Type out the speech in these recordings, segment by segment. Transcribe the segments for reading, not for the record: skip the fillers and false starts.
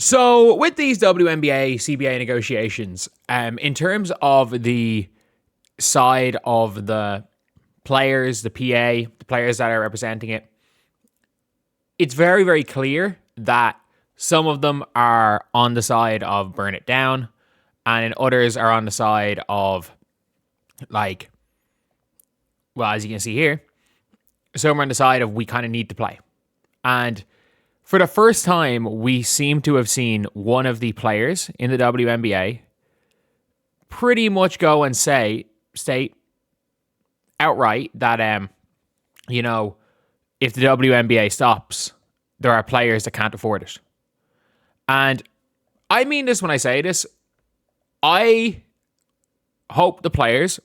So with these WNBA CBA negotiations, in terms of the side of the players, the PA, the players that are representing it, it's very, very clear that some of them are on the side of burn it down, and then others are on the side of, like, well, as you can see here, some are on the side of we kind of need to play. And for the first time, we seem to have seen one of the players in the WNBA pretty much go and state outright that, if the WNBA stops, there are players that can't afford it. And I mean this when I say this. I hope the players...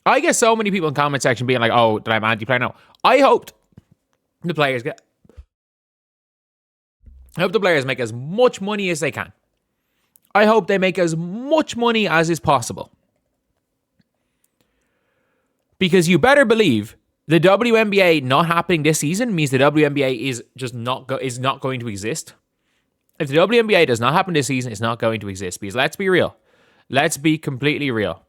I get so many people in the comment section being like, oh, that I'm anti-player. No. I hoped the players get... I hope the players make as much money as they can. I hope they make as much money as is possible. Because you better believe the WNBA not happening this season means the WNBA is just not going to exist. If the WNBA does not happen this season, it's not going to exist. Because let's be real. Let's be completely real.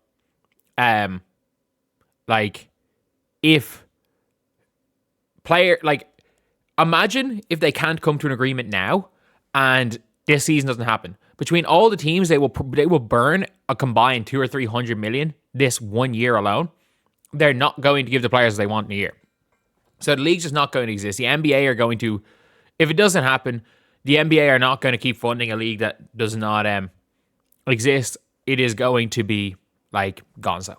Imagine if they can't come to an agreement now and this season doesn't happen. Between all the teams, they will burn a combined 200 or 300 million this 1 year alone. They're not going to give the players they want in a year. So the league's just not going to exist. The NBA are going to, if it doesn't happen, the NBA are not going to keep funding a league that does not exist. It is going to be like gonzo.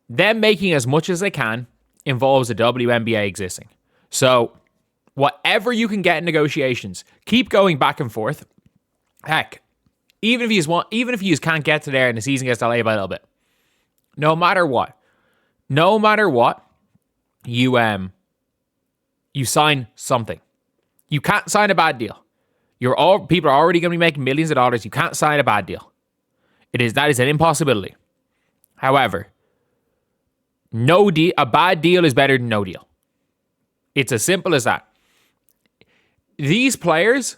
Them making as much as they can involves the WNBA existing. So whatever you can get in negotiations, keep going back and forth. Heck, even if you can't get to there and the season gets delayed by a little bit, no matter what, you sign something. You can't sign a bad deal. People are already going to be making millions of dollars. You can't sign a bad deal. That is an impossibility. However, a bad deal is better than no deal. It's as simple as that. These players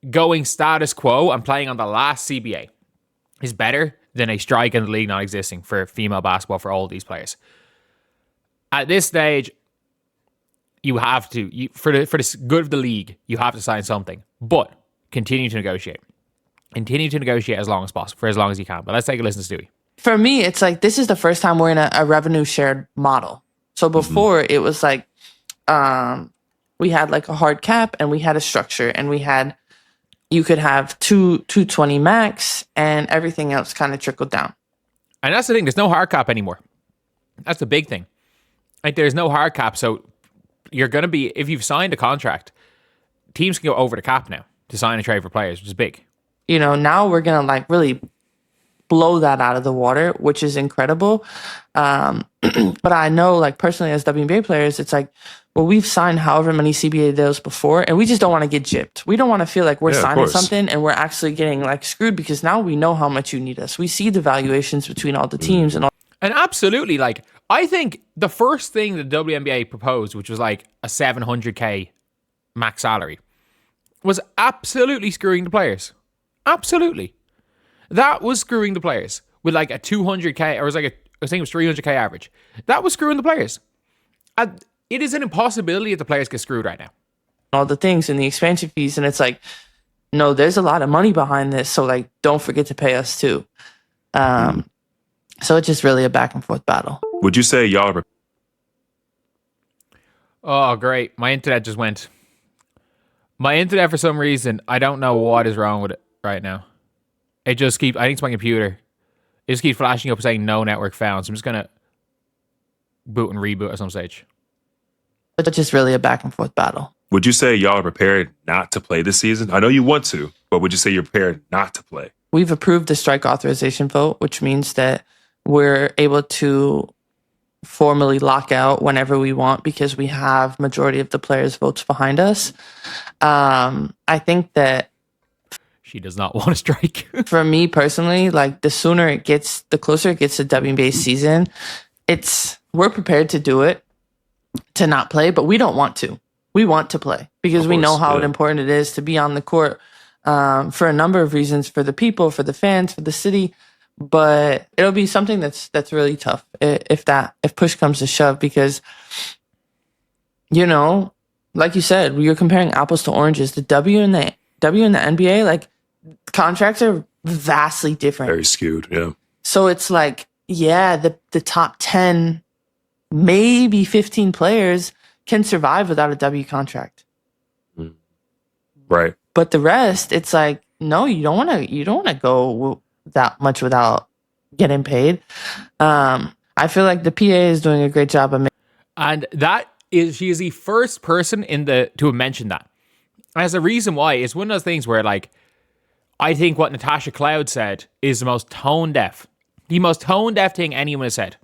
going status quo and playing on the last CBA is better than a strike in the league not existing for female basketball for all these players. At this stage, you have to, for the good of the league, you have to sign something. But continue to negotiate. Continue to negotiate as long as possible, for as long as you can. But let's take a listen to Stewie. For me, it's like this is the first time we're in a revenue shared model. So before it was like we had like a hard cap and we had a structure and you could have 220 max and everything else kind of trickled down. And that's the thing. There's no hard cap anymore. That's the big thing. Like there's no hard cap. So you're going to be, if you've signed a contract, teams can go over the cap now to sign a trade for players, which is big. Now we're going to like really blow that out of the water, which is incredible. But I know, like personally as WNBA players, it's like, well, we've signed however many CBA deals before, and we just don't want to get gypped. We don't want to feel like we're signing something and we're actually getting like screwed because now we know how much you need us. We see the valuations between all the teams and absolutely, like I think the first thing the WNBA proposed, which was like a $700K max salary, was absolutely screwing the players. Absolutely. That was screwing the players with like a 200K, or it was like I think it was 300K average. That was screwing the players. And it is an impossibility if the players get screwed right now. All the things and the expansion fees. And it's like, no, there's a lot of money behind this. So like, don't forget to pay us too. So it's just really a back and forth battle. Would you say y'all are... Oh, great. My internet just went. My internet, for some reason, I don't know what is wrong with it right now. I think it's my computer. It just keeps flashing up saying no network found. So I'm just going to boot and reboot at some stage. It's just really a back and forth battle. Would you say y'all are prepared not to play this season? I know you want to, but would you say you're prepared not to play? We've approved the strike authorization vote, which means that we're able to formally lock out whenever we want because we have majority of the players' votes behind us. I think that she does not want to strike. For me personally, like the closer it gets to WNBA season, we're prepared to do it, to not play, but we don't want to. We want to play because we know how important it is to be on the court for a number of reasons, for the people, for the fans, for the city. But it'll be something that's really tough if push comes to shove, because, like you said, you're comparing apples to oranges. The W and the NBA, like, contracts are vastly different. Very skewed, yeah. So it's like, the top 10, maybe 15 players can survive without a W contract. Right. But the rest, it's like, no, you don't want to go that much without getting paid. I feel like the PA is doing a great job of she is the first person to have mentioned that. As a reason why, it's one of those things where, like, I think what Natasha Cloud said is the most tone deaf thing anyone has said.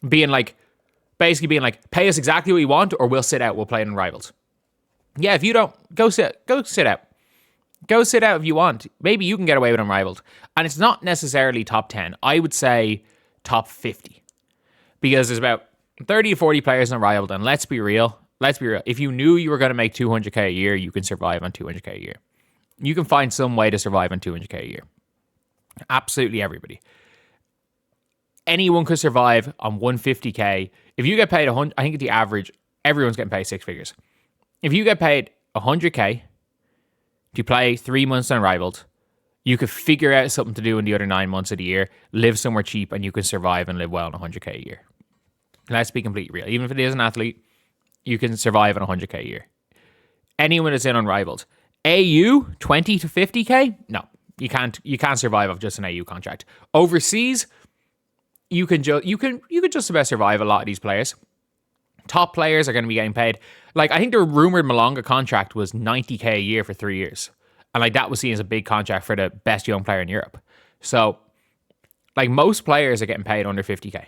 Basically being like, pay us exactly what you want, or we'll sit out, we'll play in rivals. Yeah, if you don't, go sit out. Go sit out if you want. Maybe you can get away with Unrivaled. And it's not necessarily top 10. I would say top 50. Because there's about 30 to 40 players in Unrivaled. And let's be real. If you knew you were going to make 200K a year, you can survive on 200K a year. You can find some way to survive on 200K a year. Absolutely everybody. Anyone could survive on 150K. If you get paid 100, I think the average, everyone's getting paid six figures. If you get paid 100K to play 3 months Unrivaled, you could figure out something to do in the other 9 months of the year, live somewhere cheap, and you can survive and live well on 100K a year. Let's be completely real. Even if it is an athlete, you can survive on 100K a year. Anyone that's in Unrivaled, AU 20 to 50K? No, you can't. You can't survive off just an AU contract. Overseas, you could just about survive a lot of these players. Top players are going to be getting paid. Like, I think the rumored Malonga contract was 90K a year for 3 years. And, like, that was seen as a big contract for the best young player in Europe. So, like, most players are getting paid under 50K.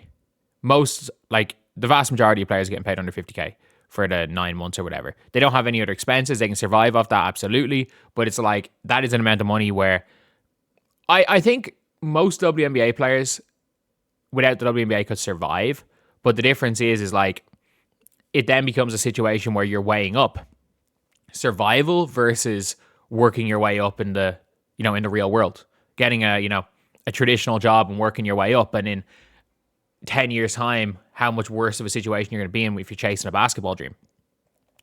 The vast majority of players are getting paid under 50K for the 9 months or whatever. They don't have any other expenses. They can survive off that, absolutely. But it's like, that is an amount of money where I think most WNBA players without the WNBA could survive. But the difference is like, it then becomes a situation where you're weighing up survival versus working your way up in the real world, getting a traditional job and working your way up. And in 10 years time, how much worse of a situation you're going to be in if you're chasing a basketball dream.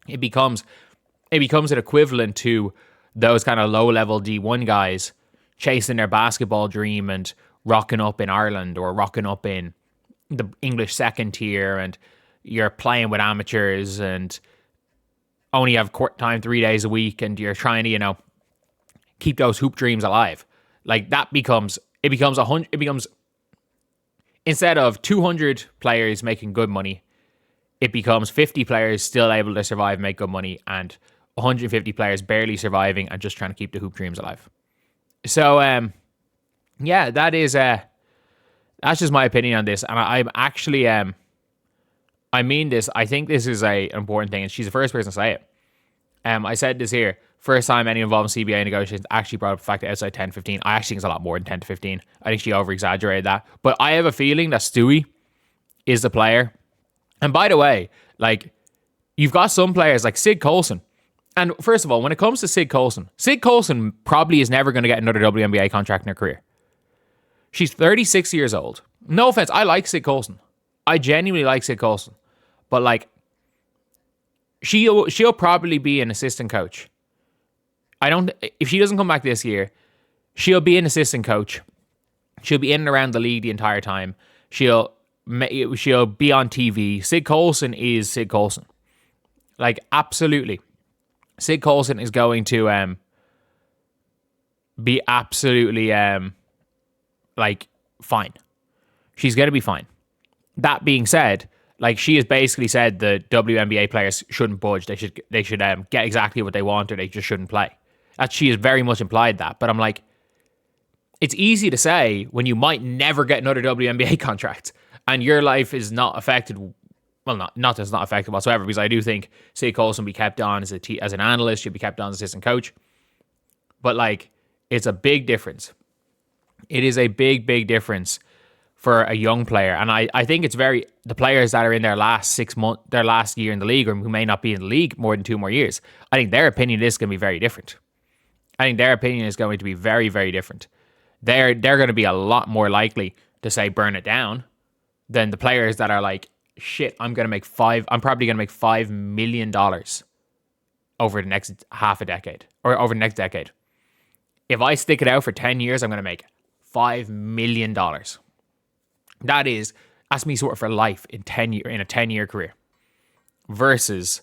It becomes an equivalent to those kind of low level D1 guys chasing their basketball dream and rocking up in Ireland or rocking up in the English second tier, and you're playing with amateurs and only have court time 3 days a week, and you're trying to, keep those hoop dreams alive. Like, it becomes instead of 200 players making good money, it becomes 50 players still able to survive, make good money, and 150 players barely surviving and just trying to keep the hoop dreams alive. So, that's just my opinion on this. And I'm actually, I mean this. I think this is an important thing, and she's the first person to say it. I said this here. First time anyone involved in CBA negotiations actually brought up the fact that outside 10-15. I actually think it's a lot more than 10 to 15. I think she over-exaggerated that. But I have a feeling that Stewie is the player. And by the way, like, you've got some players like Sid Colson. And first of all, when it comes to Sid Colson probably is never going to get another WNBA contract in her career. She's 36 years old. No offense, I like Sid Colson. I genuinely like Sid Colson. But, like, she'll probably be an assistant coach. If she doesn't come back this year, she'll be an assistant coach. She'll be in and around the league the entire time. She'll be on TV. Sid Colson is Sid Colson. Like, absolutely. Sid Colson is going to be absolutely fine. She's going to be fine. That being said, like, she has basically said the WNBA players shouldn't budge. They should get exactly what they want, or they just shouldn't play. She has very much implied that. But I'm like, it's easy to say when you might never get another WNBA contract and your life is not affected. Well, not that it's not affected whatsoever, because I do think Sid Colson will be kept on as an analyst. She'll be kept on as assistant coach. But, like, it's a big difference. It is a big, big difference for a young player. And I think it's the players that are in their last 6 months, their last year in the league, or who may not be in the league more than 2 more years, I think their opinion is going to be very different. I think their opinion is going to be very, very different. They're going to be a lot more likely to say burn it down than the players that are like, shit, I'm probably going to make $5 million over the next half a decade or over the next decade. If I stick it out for 10 years, I'm going to make $5 million. That's me sort of for life in a 10-year career. Versus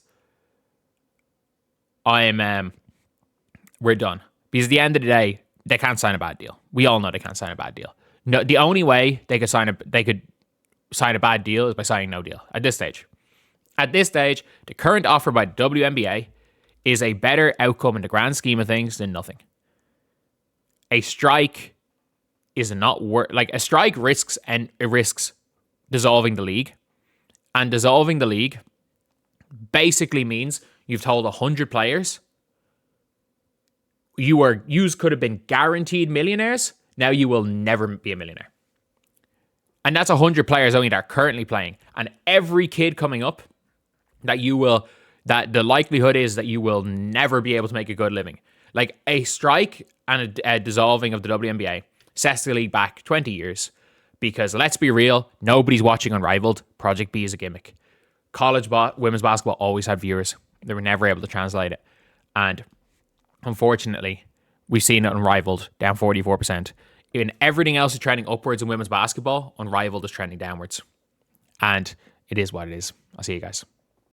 we're done. Because at the end of the day, they can't sign a bad deal. We all know they can't sign a bad deal. No, the only way they could sign a bad deal is by signing no deal at this stage. At this stage, the current offer by WNBA is a better outcome in the grand scheme of things than nothing. A strike is not worth, like, a strike risks dissolving the league. And dissolving the league basically means you've told 100 players you could have been guaranteed millionaires. Now you will never be a millionaire. And that's 100 players only that are currently playing. And every kid coming up that the likelihood is that you will never be able to make a good living. Like, a strike and a dissolving of the WNBA sets the league back 20 years. Because let's be real, nobody's watching Unrivaled. Project B is a gimmick. College women's basketball always had viewers. They were never able to translate it. And unfortunately, we've seen it Unrivaled down 44%. Even everything else is trending upwards in women's basketball. Unrivaled is trending downwards. And it is what it is. I'll see you guys.